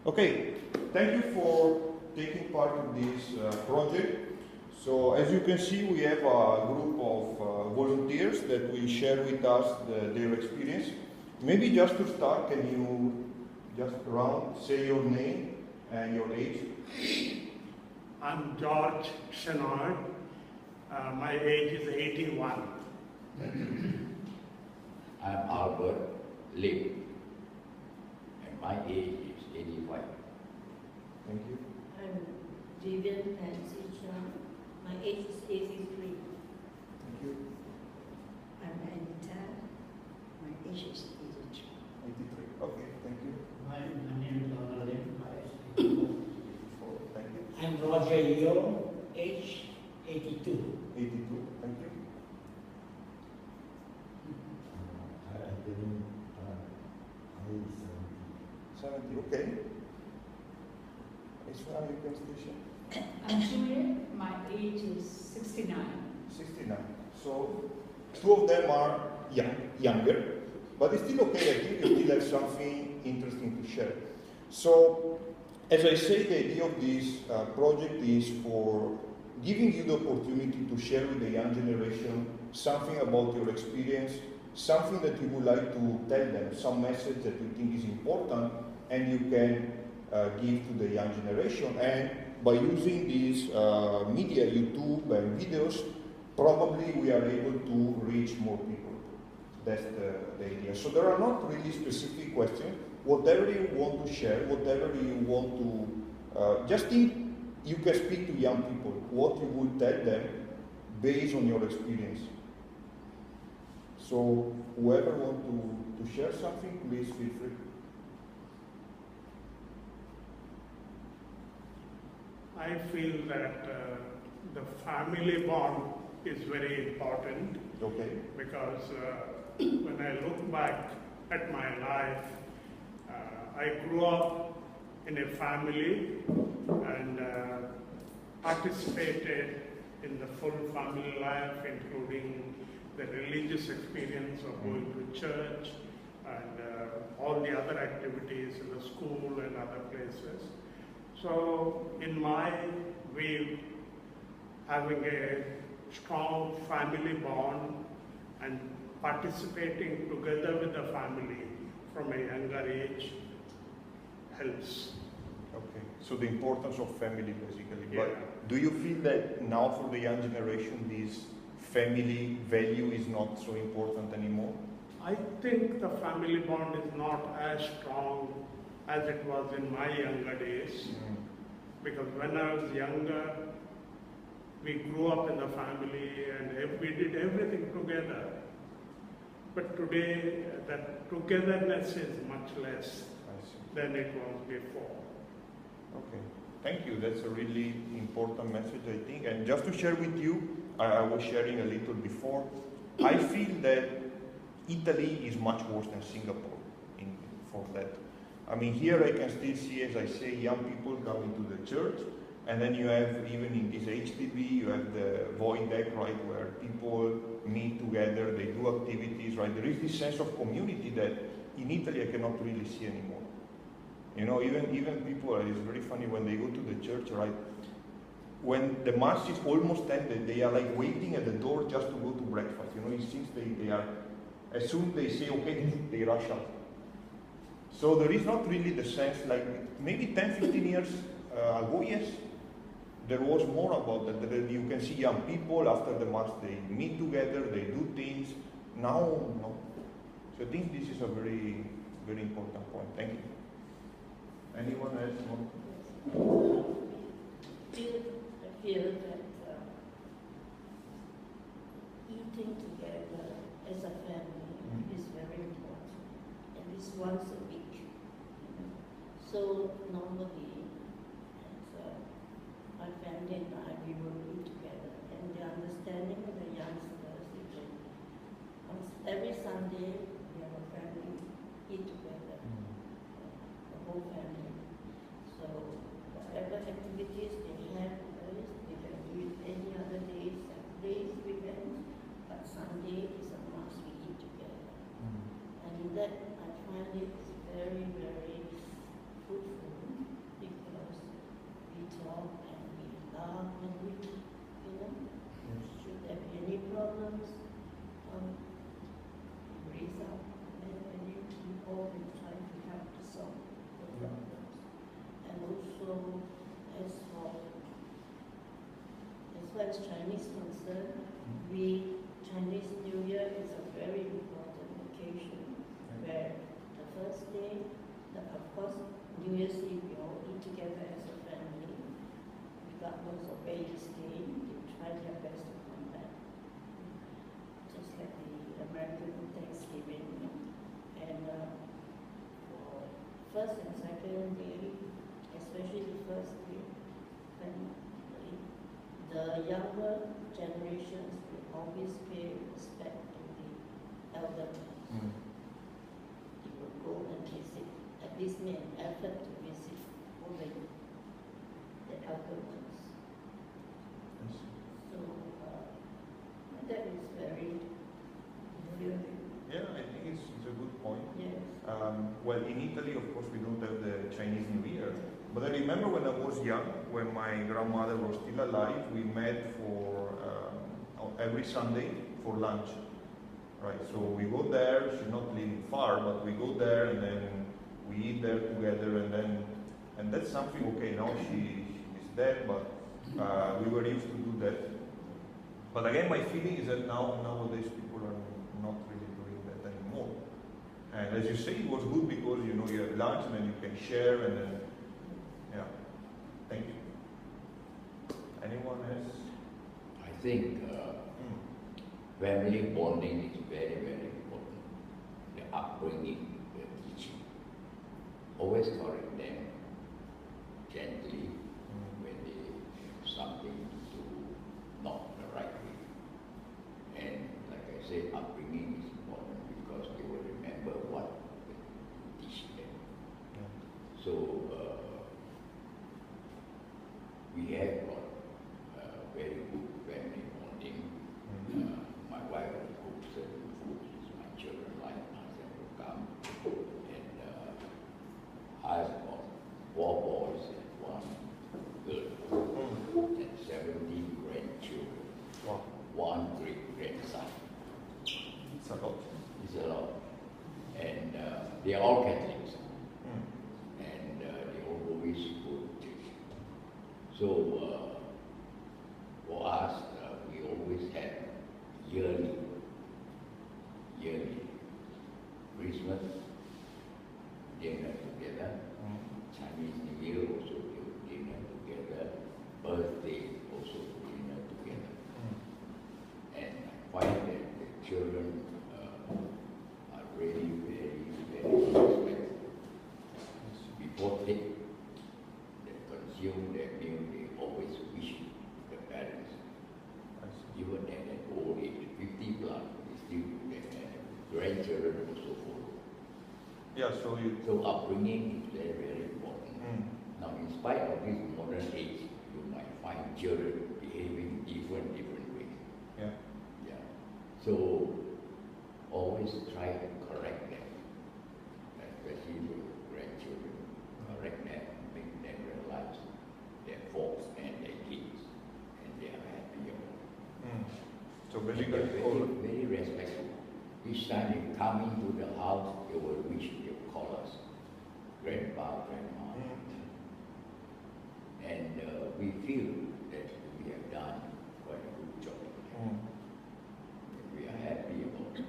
Okay, thank you for taking part in this project. So as you can see, we have a group of volunteers that will share with us their experience. Maybe just to start, can you just say your name and your age? I'm George Shenoy. My age is 81. I'm Albert Lim, and my age is 85. Thank you. I'm Vivian Nancy Chan. My age is 83. Thank you. I'm Anita. My age is 83. 83. Okay, thank you. My name is Donald Lim. My age is 84. Thank you. I'm Roger Yo, age 82. 82. Thank you. I'm 70. Okay. It's fine. You can still share. I'm Juliet. My age is 69. 69. So, two of them are younger, but it's still okay. I think you still have something interesting to share. So, as I say, the idea of this project is for giving you the opportunity to share with the young generation something about your experience, something that you would like to tell them, some message that you think is important, and you can give to the young generation. And by using these media, YouTube and videos, probably we are able to reach more people. That's the idea. So there are not really specific questions. Whatever you want to share, whatever you want to, just think you can speak to young people, what you would tell them based on your experience. So whoever wants to share something, please feel free. I feel that the family bond is very important. Okay. Because when I look back at my life, I grew up in a family and participated in the full family life, including the religious experience of going to church and all the other activities in the school and other places. So in my view, having a strong family bond and participating together with the family from a younger age helps. Okay, so the importance of family basically. Yeah. But do you feel that now for the young generation this family value is not so important anymore? I think the family bond is not as strong as it was in my younger days. Because when I was younger, we grew up in the family and we did everything together. But today, that togetherness is much less than it was before. Okay, thank you. That's a really important message, I think. And just to share with you, I was sharing a little before, I feel that Italy is much worse than Singapore for that. I mean, here I can still see, as I say, young people coming to the church, and then you have, even in this HTV, you have the void deck, right, where people meet together, they do activities, right? There is this sense of community that in Italy I cannot really see anymore. You know, even people, it's very funny when they go to the church, right? When the mass is almost ended, they are like waiting at the door just to go to breakfast. You know, it seems they are, as soon as they say, okay, they rush out. So there is not really the sense, like maybe 10, 15 years ago, yes, there was more about that. You can see young people after the mass, they meet together, they do things. Now, no. So I think this is a very, very important point. Thank you. Anyone else want? I feel that eating together as a family is very important. At least once a week. So normally, my family and I, we will eat together. And the understanding of the youngsters is that every Sunday we have a family eat together, the whole family. So whatever activities they have with us, they can do it any other day, Saturdays, weekends, but Sunday is a must we eat together. And that I find it very, very fruitful as Chinese concerned, Chinese New Year is a very important occasion where the first day, of course, New Year's Eve, we all eat together as a family, regardless of where you stay, they try their best to come back. Just like the American Thanksgiving, and for first and second day, especially the first day, when the younger generations will always pay respect to the elder ones. They will go and visit, at least make an effort to visit over the elder ones. So that is very really. Yeah, I think it's a good point. Yes. Well, in Italy, of course, we don't have the Chinese New Year. But I remember when I was young, when my grandmother was still alive, we met for every Sunday for lunch. Right, so we go there, she's not living far, but we go there and then we eat there together, and that's something, okay, now she is dead, but we were used to do that. But again, my feeling is that nowadays people are not really doing that anymore. And as you say, it was good because you have lunch and then you can share, and then yeah. Thank you. Anyone else? I think family bonding is very, very important. The upbringing, the teaching. Always correct them gently when they have something to do not the right way. And like I said, upbringing is important because they will remember what you teach them. So we have got very good family bonding. My wife will cook certain foods, my children like, ask them to come. And I've got 4 boys and 1 girl, and 17 grandchildren, Wow. 1 great-grandson. It's a lot. It's a lot. And they're all Catholics. And they all always go to church. So for us, we always have yearly Christmas dinner together, Chinese New Year also dinner together, birthday also dinner together. And I find that the children are really very, very respectful. Before they consume their meal, they always wish the parents, even at an old age, 50 plus, they still grandchildren also follow. Yeah, so So upbringing is very, very important. Now, in spite of this modern age, you might find children behaving different ways. yeah. Yeah. So always try to correct them, especially with grandchildren. Correct them, make them realize their faults and their kids, and they are happy about it. So And basically, they're very respectful. Each time they come into the house, they will wish they call us grandpa, grandma. And we feel that we have done quite a good job. And we are happy about it.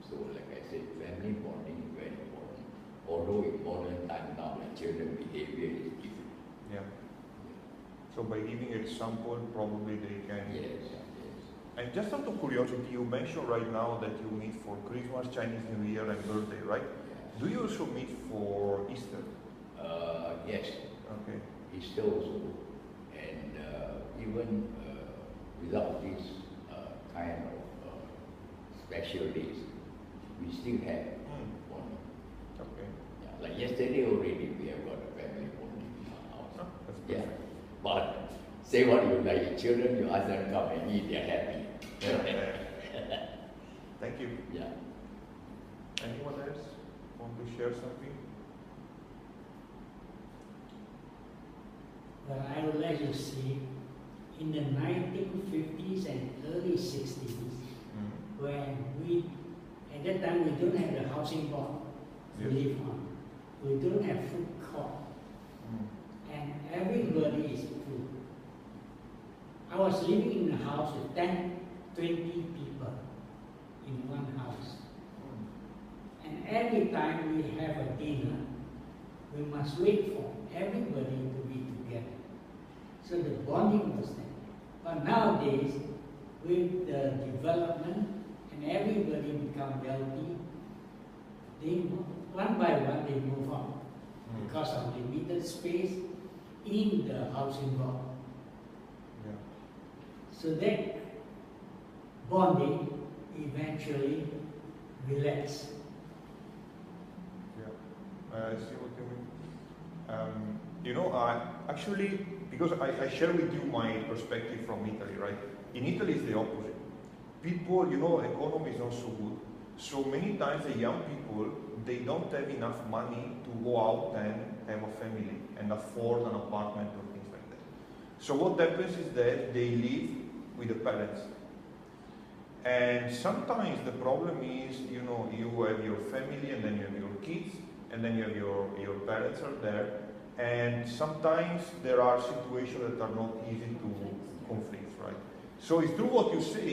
So like I said, family bonding is very important. Although in modern time now, the children behavior is different. yeah. So by giving example, probably they can. Yes. And just out of curiosity, you mentioned right now that you meet for Christmas, Chinese New Year, and birthday, right? Do you also meet for Easter? Yes. Okay. Easter also. And even without this kind of special days, we still have one. Okay. Yeah, like yesterday already, we have got a family bonding in our house. Oh, that's Yeah, perfect. but say what you like, children, you ask them to come and eat, they're happy. Thank you. Yeah. Anyone else want to share something? Well, I would like to see in the 1950s and early 60s, when at that time we don't have the housing board to live on. We don't have food court. And everybody is food. I was living in house with 10, 20 people in one house. And every time we have a dinner, we must wait for everybody to be together. So the bonding was there. But nowadays, with the development and everybody become wealthy, one by one they move on because of limited space in the housing block. Yeah. So that bonding eventually relax. Yeah, I see what you mean. You know, actually, because I share with you my perspective from Italy, right? In Italy, it's the opposite. People, you know, economy is not so good. So many times the young people, they don't have enough money to go out and have a family and afford an apartment or things like that. So what happens is that they live with the parents. And sometimes the problem is, you know, you have your family and then you have your kids and then you have your parents are there. And sometimes there are situations that are not easy to conflict, right? So it's true what you say.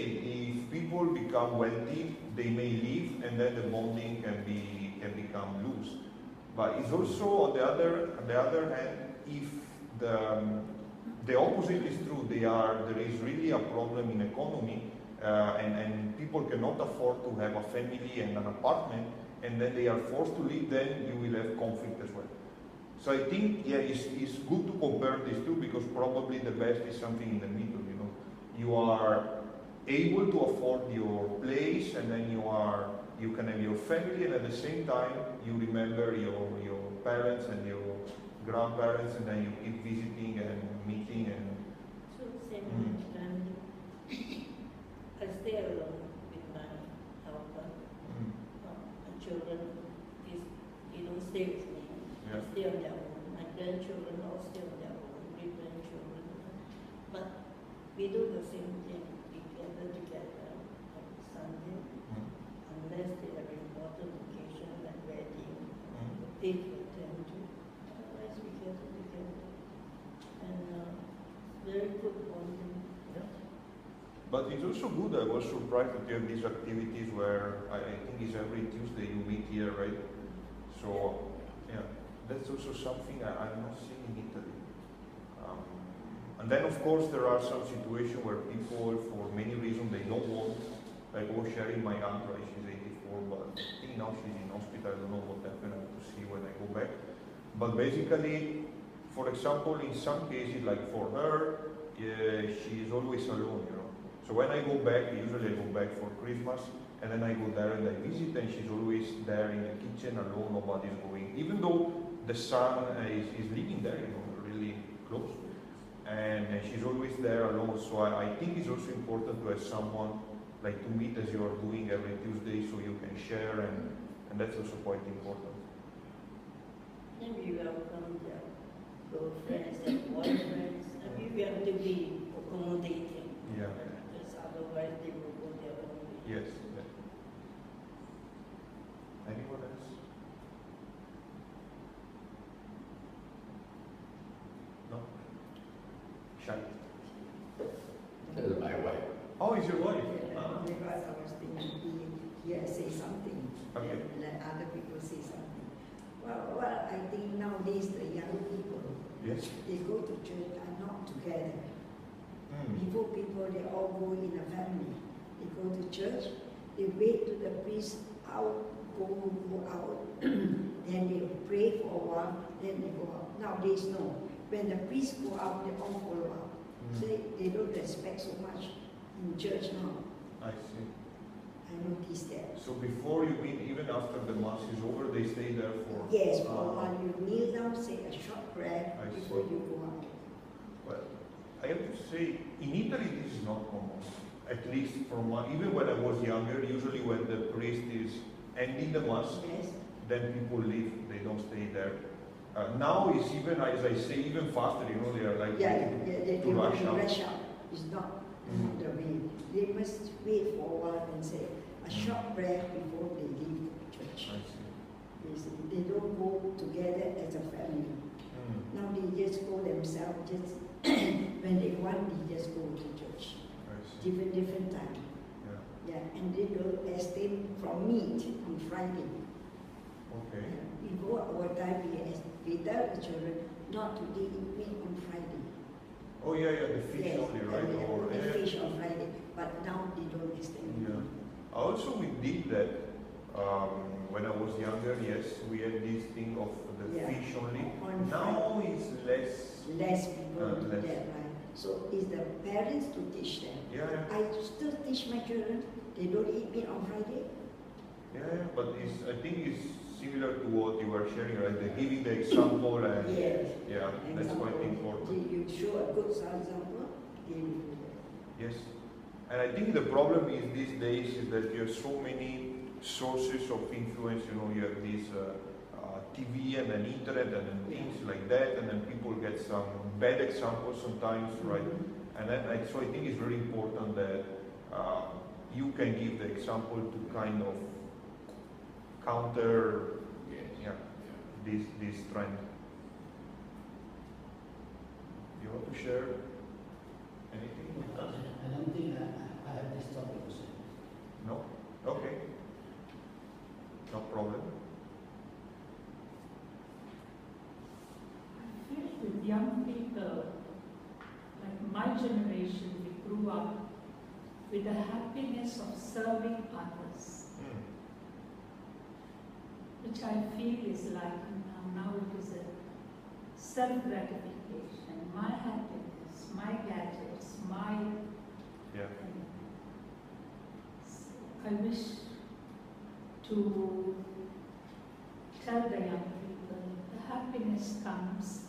If people become wealthy, they may leave, and then the bonding can become loose. But it's also on the other hand, if the opposite is true, there is really a problem in economy, and people cannot afford to have a family and an apartment, and then they are forced to leave. Then you will have conflict as well. So I think, yeah, it's good to compare these two because probably the best is something in the middle, you know. You are able to afford your place and then you can have your family and at the same time you remember your parents and your grandparents and then you keep visiting and meeting and... So same family. I stay alone with my helper. My children, they don't stay with me. Yeah. Stay on their own. My grandchildren all stay on their own, great-grandchildren. But we do the same thing. We gather together on Sunday, unless they have important occasion like wedding, they can attend to. Otherwise, we gather together. And very good bonding. Yeah. But it's also good. I was surprised that you have these activities where I think it's every Tuesday you meet here, right? So, yeah. That's also something I'm not seeing in Italy. And then, of course, there are some situations where people, for many reasons, they don't want. Like I was sharing my aunt, right? She's 84, but I think now she's in hospital. I don't know what happened. I have to see when I go back. But basically, for example, in some cases, like for her, she is always alone, you know. So when I go back, usually I go back for Christmas, and then I go there and I visit, and she's always there in the kitchen alone. Nobody's going, even though the son is living there, you know, really close, and she's always there alone. So I think it's also important to have someone like to meet as you are doing every Tuesday, so you can share, and that's also quite important. And we welcome their girlfriends and boyfriends. I mean, we have to be accommodating. Yeah. Because otherwise they will go their own way. Yes. Yeah. Anyone else? No? Shy? That's my wife. Oh, it's your wife? Because I was thinking, here say something, Okay. and let other people say something. Well, I think nowadays the young people, Yes. they go to church are not together. Before people, they all go in a family. They go to church, they wait to the priest out, go out, then they pray for a while, then they go out. Nowadays, no. When the priests go out, they all follow out. They don't respect so much in church now. I see. I noticed that. So before you meet, even after the mass is over, they stay there for... Yes, for a while you kneel down, say a short prayer I before see. you go out. Well, I have to say, in Italy this is not common. At least even when I was younger, usually when the priest is ending the mass, Yes. then people leave, they don't stay there. Now it's even, as I say, even faster, you know, they are like They to want rush to out. rush out. It's not the way. They must wait for a while and say a short prayer before they leave church. I see. You see, they don't go together as a family. Now they just go themselves, just when they want, they just go to church. I see. and they don't abstain from meat on Friday. Okay. Before our time, we tell the children not to eat meat on Friday. Oh yeah, the fish Yes, only, right? Or, the fish on Friday, but now they don't abstain. Yeah. Also, we did that when I was younger. Yes, we had this thing of the fish only. Now it's less people do less. that, right? So it's the parents to teach them. Yeah. I still teach my children. They don't eat meat on Friday. Yeah, but I think it's similar to what you were sharing, right? The giving the example and Yes. yeah, that's quite important. You show a good example, they will do that. Yes, and I think the problem is these days is that you have so many sources of influence. You know, you have this TV and then internet and then things like that, and then people get some bad examples sometimes, right? And then so I think it's very important that you can give the example to kind of counter this trend. You want to share anything with us? I don't think I have this topic to say. No? Okay. No problem. I feel with young people, like my generation, we grew up with the happiness of serving others, which I feel is like now it is a self-gratification, my happiness, my gadgets, my... Yeah. I wish to tell the young people the happiness comes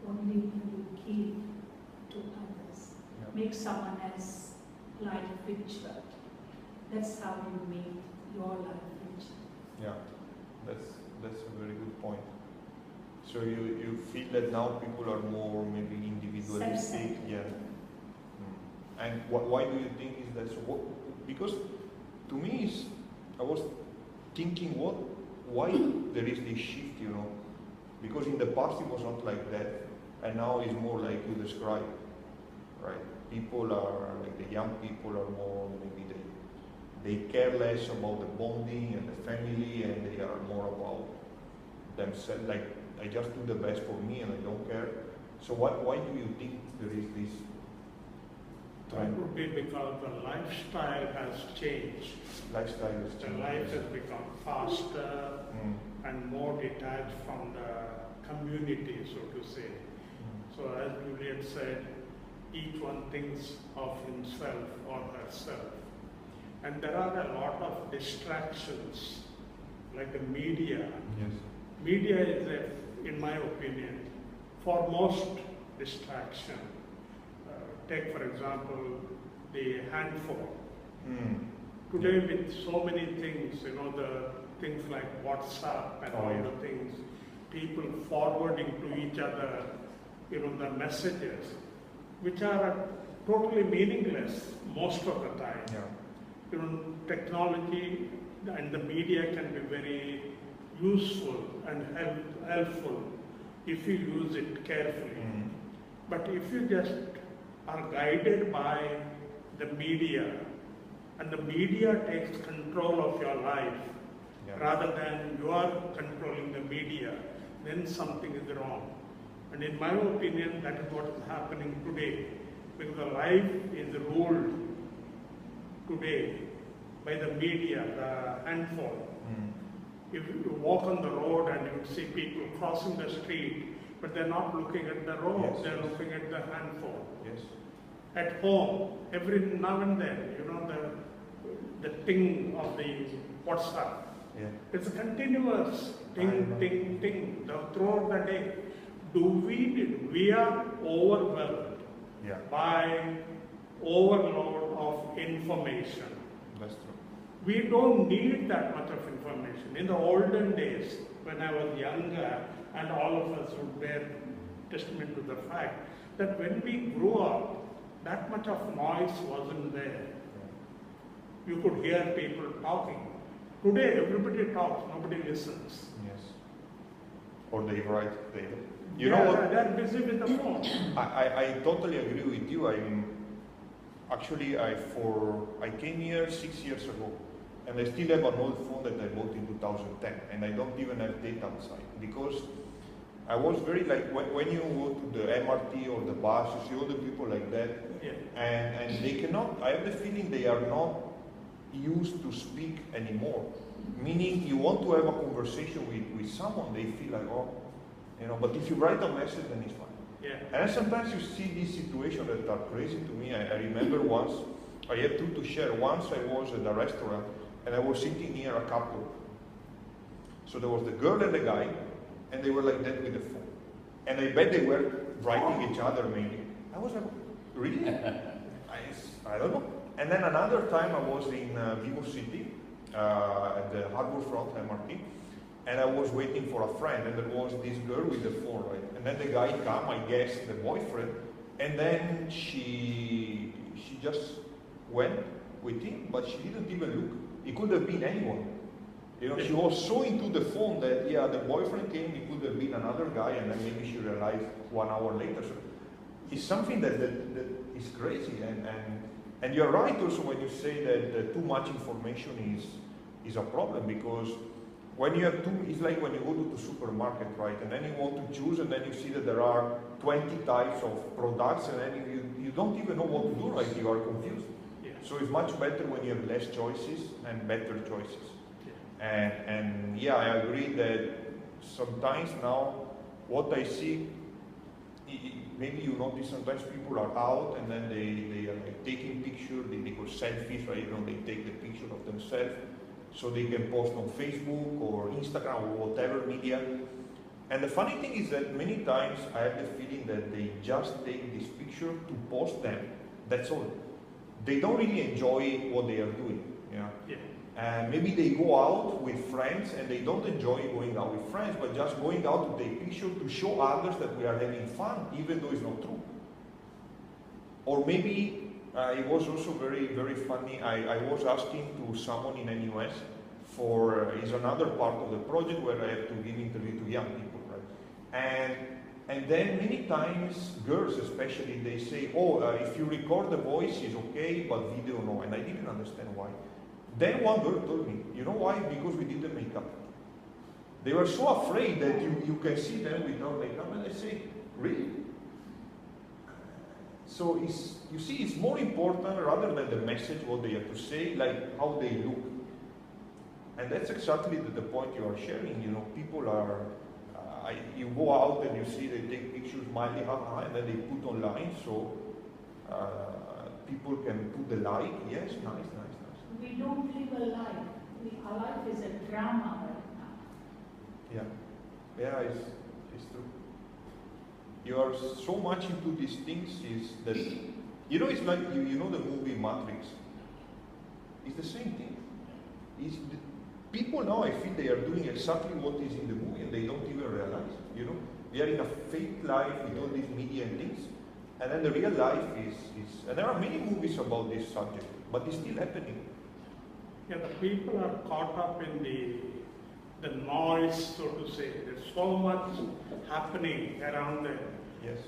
only when you give to others. Yeah. Make someone else's life richer. That's how you make your life richer. Yeah. That's a very good point. So you feel that now people are more maybe individualistic? Self-centered. Yeah. And why do you think is that so? Because to me, I was thinking why there is this shift, you know? Because in the past it was not like that, and now it's more like you described, right? People are, like the young people are more, maybe they care less about the bonding and the family, and they are more about themselves, like I just do the best for me and I don't care. So why do you think there is this That would be because the lifestyle has changed. lifestyle is The changing? life has become faster and more detached from the community, so to say. So as Juliet said, each one thinks of himself or herself. And there are a lot of distractions, like the media. Yes. Media is, in my opinion, foremost distraction. Take, for example, the handphone. Today, with so many things, you know, the things like WhatsApp and all the things, people forwarding to each other, you know, the messages, which are totally meaningless most of the time. Yeah. You know, technology and the media can be very useful and helpful if you use it carefully. But if you just are guided by the media, and the media takes control of your life rather than you are controlling the media, then something is wrong. And in my opinion, that is what is happening today, because the life is ruled today by the media, the handphone. If you walk on the road and you see people crossing the street, but they're not looking at the road, they're looking at the handphone. Yes. At home, every now and then, you know, the ting of the WhatsApp. Yeah. It's a continuous ting, ting, ting, throughout the day. We are overwhelmed by overload of information. That's true. We don't need that much of information. In the olden days, when I was younger, and all of us would bear testament to the fact that when we grew up, that much of noise wasn't there. You could hear people talking. Today, everybody talks, nobody listens. Yes. Or they write there. You know what? They're busy with the phone. I totally agree with you. Actually, I came here 6 years ago, and I still have an old phone that I bought in 2010, and I don't even have data outside, because I was very like, when you go to the MRT or the bus, you see all the people like that, and they cannot, I have the feeling they are not used to speak anymore. Meaning, you want to have a conversation with someone, they feel like, oh, you know, but if you write a message, then it's fine. Yeah. And sometimes you see these situations that are crazy to me. I remember once, I had two to share. Once I was at a restaurant, and I was sitting near a couple. So there was the girl and the guy, and they were like that with the phone. And I bet they were writing each other maybe. I was like, really? I don't know. And then another time I was in Vivo City, at the Harbor Front MRT, and I was waiting for a friend, and there was this girl with the phone, right? And then the guy came, I guess the boyfriend, and then she just went with him, but she didn't even look. It could have been anyone. You know, she was so into the phone that, yeah, the boyfriend came, it could have been another guy, and then maybe she realized 1 hour later. So it's something that is crazy, and you're right also when you say that too much information is a problem, because when you have it's like when you go to the supermarket, right, and then you want to choose, and then you see that there are 20 types of products, and then you don't even know what to do, right? You are confused. Yeah. So it's much better when you have less choices and better choices. And yeah, I agree that sometimes now what I see, maybe you notice sometimes people are out and then they are like taking pictures, they call selfies, right? You know, they take the picture of themselves so they can post on Facebook or Instagram or whatever media. And the funny thing is that many times I have the feeling that they just take this picture to post them. That's all. They don't really enjoy what they are doing. Yeah. And maybe they go out with friends and they don't enjoy going out with friends, but just going out to take pictures to show others that we are having fun, even though it's not true. Or maybe it was also very, very funny. I was asking to someone in NUS for, is another part of the project where I have to give interview to young people, right? And then many times, girls especially, they say, oh, if you record the voice is okay, but video no. And I didn't understand why. Then one girl told me, you know why? Because we didn't make up. They were so afraid that you can see them without makeup, and I say, really? So you see, it's more important rather than the message, what they have to say, like how they look. And that's exactly the point you are sharing. You know, people are, you go out and you see they take pictures, smiley, and then they put online, so people can put the like, yes, nice. We don't live a life. Our life is a drama right now. Yeah, it's true. You are so much into these things is that, you know, it's like, you know the movie Matrix. It's the same thing. People now, I feel they are doing exactly what is in the movie and they don't even realize, you know. They are in a fake life with all these media and things. And then the real life is and there are many movies about this subject, but it's still happening. Yeah, the people are caught up in the noise, so to say. There's so much happening around them. Yes.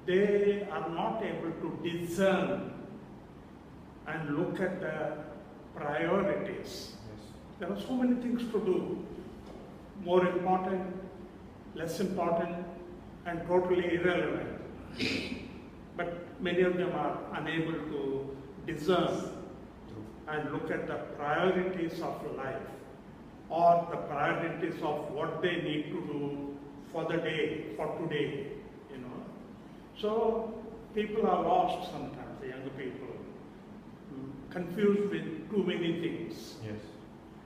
They are not able to discern and look at the priorities. Yes. There are so many things to do. More important, less important, and totally irrelevant. But many of them are unable to discern and look at the priorities of life or the priorities of what they need to do for the day, for today, you know. So people are lost sometimes, the younger people, confused with too many things. Yes.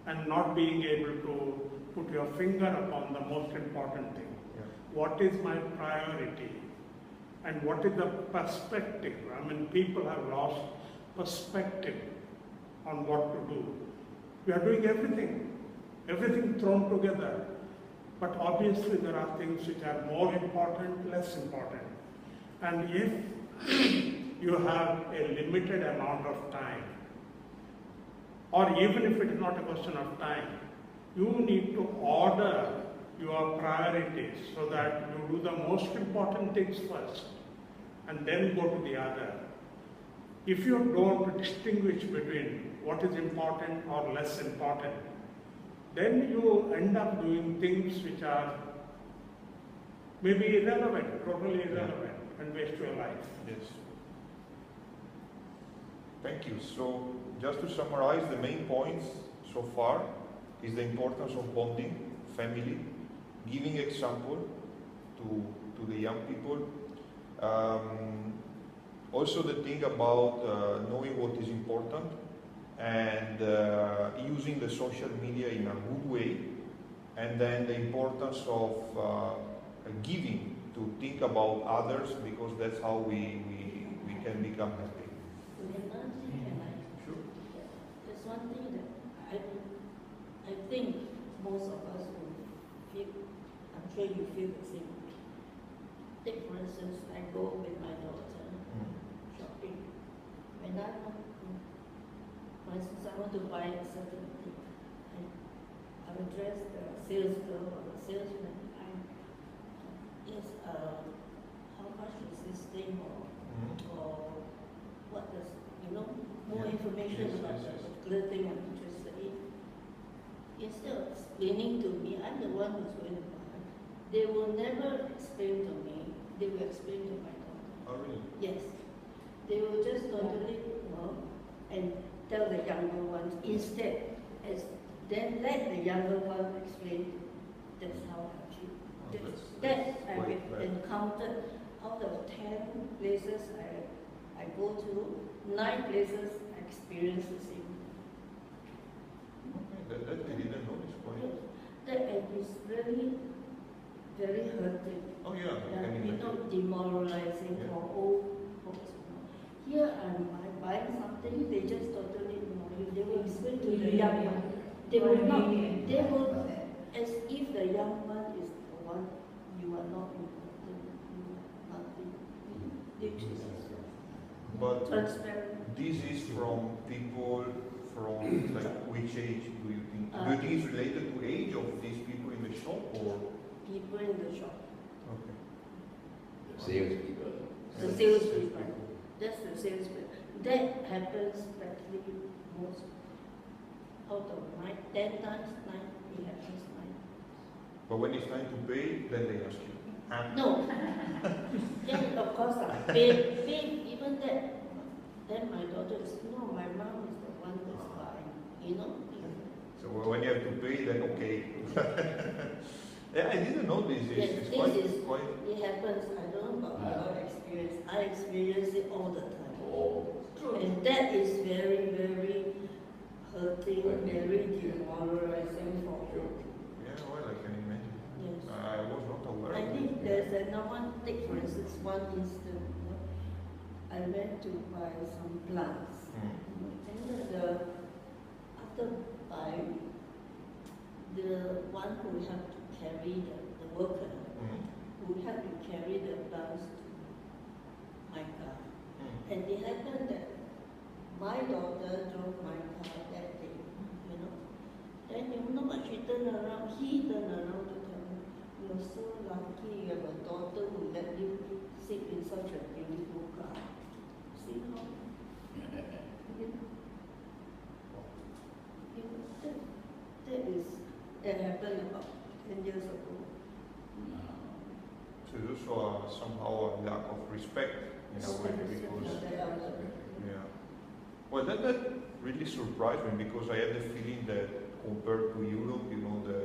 And not being able to put your finger upon the most important thing. Yeah. What is my priority? And what is the perspective? I mean, people have lost perspective on what to do. We are doing everything thrown together. But obviously there are things which are more important, less important. And if you have a limited amount of time, or even if it is not a question of time, you need to order your priorities so that you do the most important things first and then go to the other. if you don't distinguish between what is important or less important, then you end up doing things which are maybe irrelevant, totally irrelevant, and waste your life. Yes. Thank you. So, just to summarize, the main points so far is the importance of bonding, family, giving example to the young people. Also the thing about knowing what is important and using the social media in a good way, and then the importance of giving, to think about others, because that's how we can become happy. Sure. There's one thing that I think most of us will feel, I'm sure you feel the same. Take for instance, I go with my daughter shopping. When I want, for instance, I want to buy a certain thing, I will address the sales girl or the salesman. How much is this thing, or what does, more information about the particular thing I'm interested in. Instead of explaining to me, I'm the one who's going to buy. They will never explain to me, they will explain to my daughter. Oh, really? Yes. They will just totally, and tell the younger ones instead, then let the younger one explain. That's how I feel. That I've encountered out of 10 places I go to, 9 places I experience the same. Okay, that I didn't know this point. That is really very hurting. Oh yeah, I can imagine. Demoralizing for old folks. Here I'm buying something, they just totally ignore you. They will explain to the young one. They will not. They will, as if the young one is the one you are not important. You are nothing. But transparent. this is from people from which age do you think? Do you think it's related to age of these people in the shop, or? People in the shop. Okay. The salespeople. The salespeople. That's the salespeople. That happens practically most out of 10 times, 9, it happens 9. But when it's time to pay, then they ask you. No. Then of course I pay even that. Then my daughter is, no, my mom is the one that's buying, So when you have to pay, then okay. Yeah, I didn't know this. Yes, It's quite. It happens, I don't know about your experience. I experience it all the time. Oh. And that is very, very hurting, very demoralizing for you. Yeah, well, I can imagine. Yes. I was not aware I of think it. there's another one, take for instance, one instant, I went to buy some plants. And after buying, the one who had to carry the worker, who had to carry the plants to my car. And it happened that my daughter drove my car that day, Then she turned around, he turned around to tell me, you're so lucky you have a daughter who let you sit in such a beautiful car. See how? That happened about 10 years ago. So it's also somehow a lack of respect in a way, because yeah. Well, that really surprised me, because I had the feeling that compared to Europe, the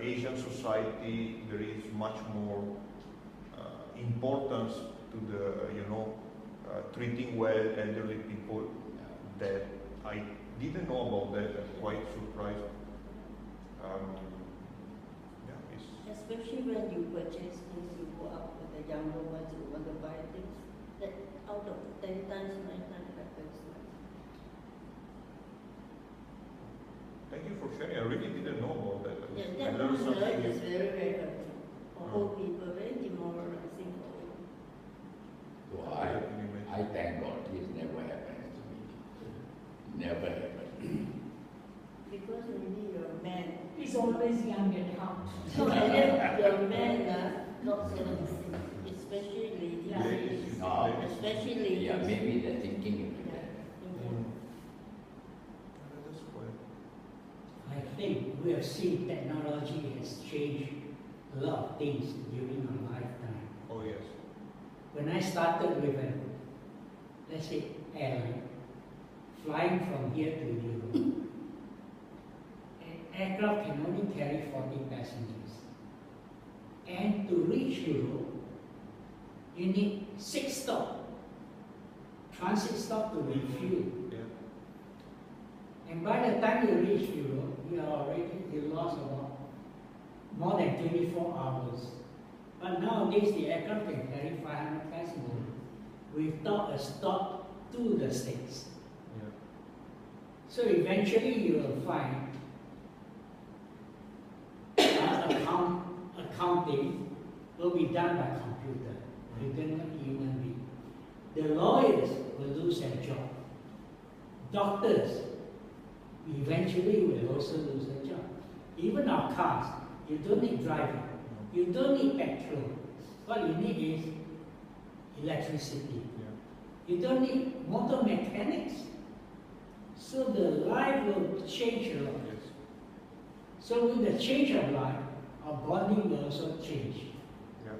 Asian society, there is much more importance to the treating well elderly people, that I didn't know about that. I'm quite surprised. Especially when you purchase things, you go out with the younger ones who want to buy things. That out of 10 times, 9 times happens. Thank you for sharing. I really didn't know about that. Yeah, I that learned one something is new. very, very hurting. For old people, very demoralizing for old people. So I thank God this never happens to me. Never happened. Because maybe you're a man. He's always young at heart. So and then you're a man, not so easy. Especially ladies. Ladies, No. Especially ladies. Yeah, maybe the thinking have seen technology has changed a lot of things during our lifetime. Oh yes. When I started with a, let's say, airline, flying from here to Europe, an aircraft can only carry 40 passengers. And to reach Europe, you need 6 stops, transit stop to refuel. Yeah. And by the time you reach Europe, you lost about more than 24 hours. But nowadays the aircraft can carry 500 passengers without a stop to the States. Yeah. So eventually you will find accounting will be done by computer, within a human being. The lawyers will lose their job. Doctors eventually will also lose their job. Even our cars, you don't need driver, you don't need petrol. What you need is electricity. Yeah. You don't need motor mechanics. So the life will change a lot. Yes. So with the change of life, our bonding will also change. Yeah.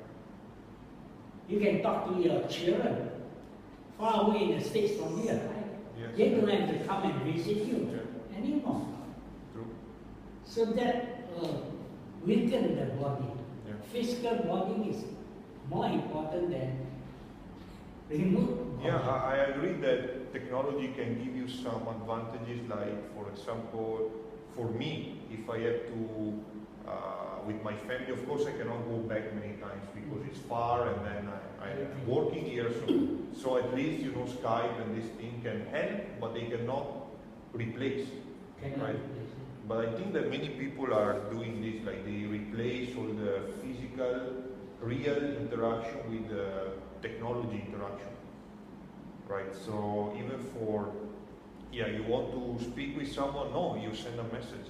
You can talk to your children far away in the States from here, right? Yes. They don't have to come and visit you Yeah. anymore. True. So that weaken the body. Yeah. Physical bonding is more important than remote bonding. Yeah, I agree that technology can give you some advantages, like for example, for me, if I have to, with my family, of course I cannot go back many times because it's far and then I'm working here, so at least, you know, Skype and this thing can help, but they cannot replace, right? But I think that many people are doing this, like they replace all the physical, real interaction with the technology interaction, right? So even for, yeah, you want to speak with someone, no, you send a message.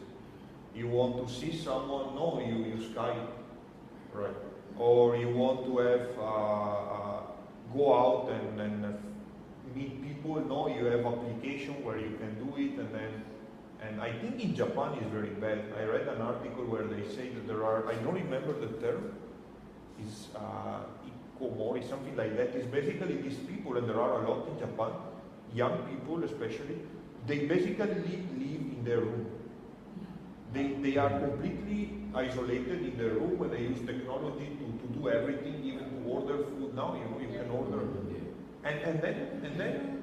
You want to see someone, no, you Skype, right? Or you want to have, go out and meet people, no, you have application where you can do it, and I think in Japan is very bad. I read an article where they say that there are, I don't remember the term, is ikomori, something like that. It's basically these people, and there are a lot in Japan, young people especially, they basically live in their room. They are completely isolated in their room, and they use technology to do everything, even to order food now, you know, you can order. And then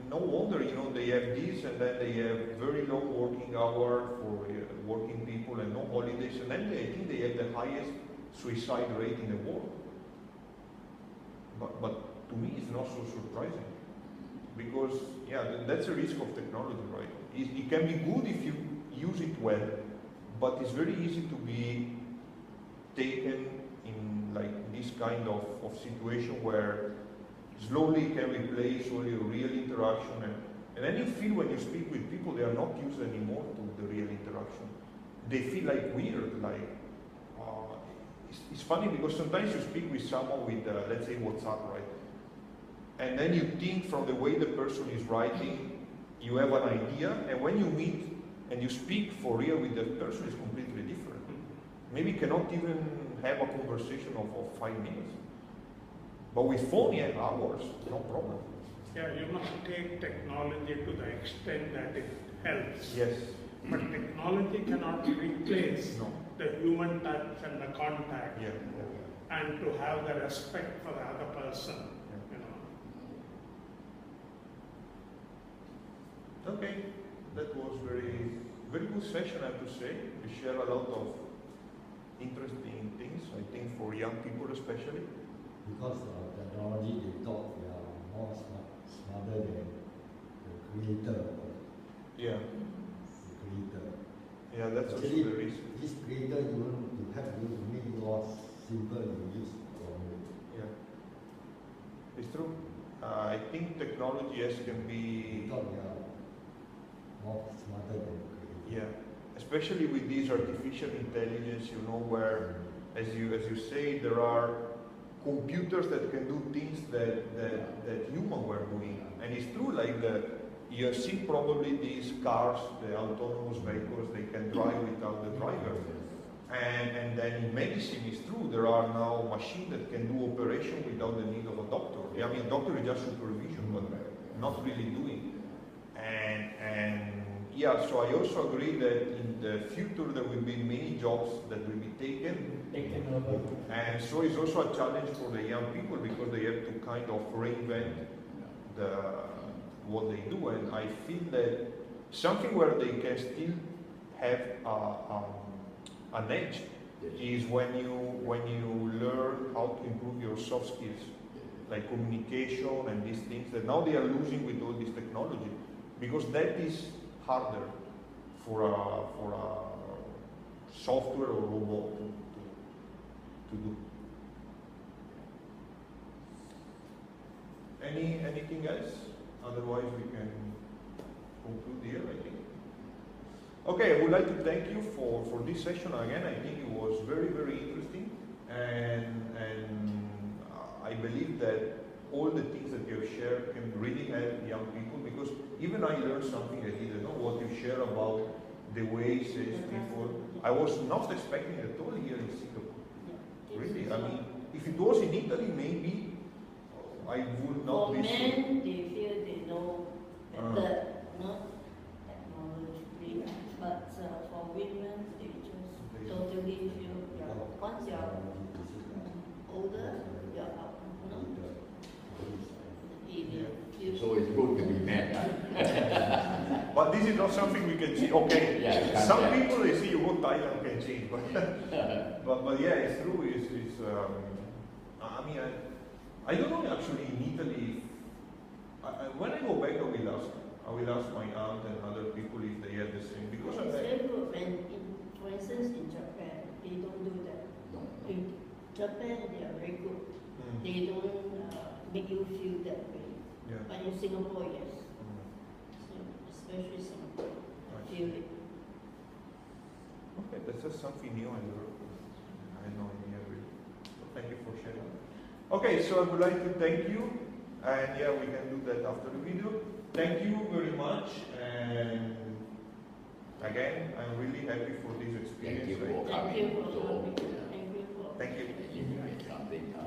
no wonder, you know, they have this, and then they have very long working hours for working people and no holidays, and then I think they have the highest suicide rate in the world. But to me, it's not so surprising, because yeah, that's a risk of technology, right? It can be good if you use it well, but it's very easy to be taken in like this kind of situation where slowly it can replace all your real interaction, and then you feel when you speak with people, they are not used anymore to the real interaction. They feel like weird, like, it's funny because sometimes you speak with someone with, let's say, WhatsApp, right? And then you think from the way the person is writing, you have an idea, and when you meet and you speak for real with that person, it's completely different. Maybe you cannot even have a conversation of 5 minutes. But with phone, yeah, hours, no problem. Yeah, you must take technology to the extent that it helps. Yes. But technology cannot replace the human touch and the contact, Yeah. and to have the respect for the other person. Yeah. You know. Okay, that was very good session, I have to say. We share a lot of interesting things, I think, for young people especially. Because of technology, they thought they are more smarter than the creator. Yeah. The creator. Yeah, that's Actually, also the reason. this creator even to help you to make laws simple you use wrongly. Yeah. It's true. I think technology as can They be, thought they are more smarter than the creator. yeah, especially with this artificial intelligence, you know, where, as you say, there are computers that can do things that human were doing. And it's true, like you have seen probably these cars, the autonomous vehicles, they can drive without the driver. And then in medicine, it's true, there are now machines that can do operation without the need of a doctor. I mean, doctor is just supervision, but not really doing. And yeah, so I also agree that in the future there will be many jobs that will be taken over. and so it's also a challenge for the young people because they have to kind of reinvent what they do, and I feel that something where they can still have an edge is when you learn how to improve your soft skills, like communication and these things that now they are losing with all this technology, because that is harder for a software or robot to do. Anything else? Otherwise we can conclude here, I think. Okay, I would like to thank you for this session again. I think it was very, very interesting, and I believe that all the things that you have shared can really help young people, because even I learned something I didn't know, what you share about the way salespeople. I was not expecting at all here in Singapore. Really, I mean, if it was in Italy, maybe I would not be. For men, they feel they know better, not technologically, but for women, they just totally feel, once you are older, you are out. So it's good to be met. But this is not something we can see. Okay, yeah, some people they see you go Thailand can change, but yeah, it's true. It's I mean, I don't know actually in Italy. When I go back, I will ask my aunt and other people if they have the same, because it's very good. For instance, in Japan, they don't do that. In Japan, they are very good. They don't make you feel that way. Yeah. But in Singapore, yes. So, especially Singapore, I feel it. Okay, that's just something new I learned. I know in here really. So thank you for sharing. Okay, so I would like to thank you, and yeah, we can do that after the video. Thank you very much, and again, I'm really happy for this experience. Thank you for Thank coming. you for coming. Thank you for. Thank you. Thank you.